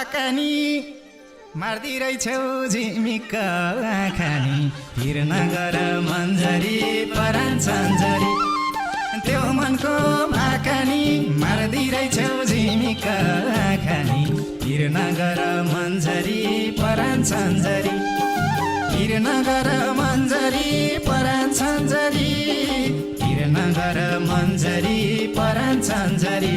आकानी मार्दी रहेछौ झिमिक्क आँखानी हिर नगर मन्जरी परान सन्जरी त्यो मनको आकानी मार्दी रहेछौ झिमिक्क आँखानी हिर नगर मन्जरी परान सन्जरी हिर नगर मन्जरी परान सन्जरी हिर नगर मन्जरी परान सन्जरी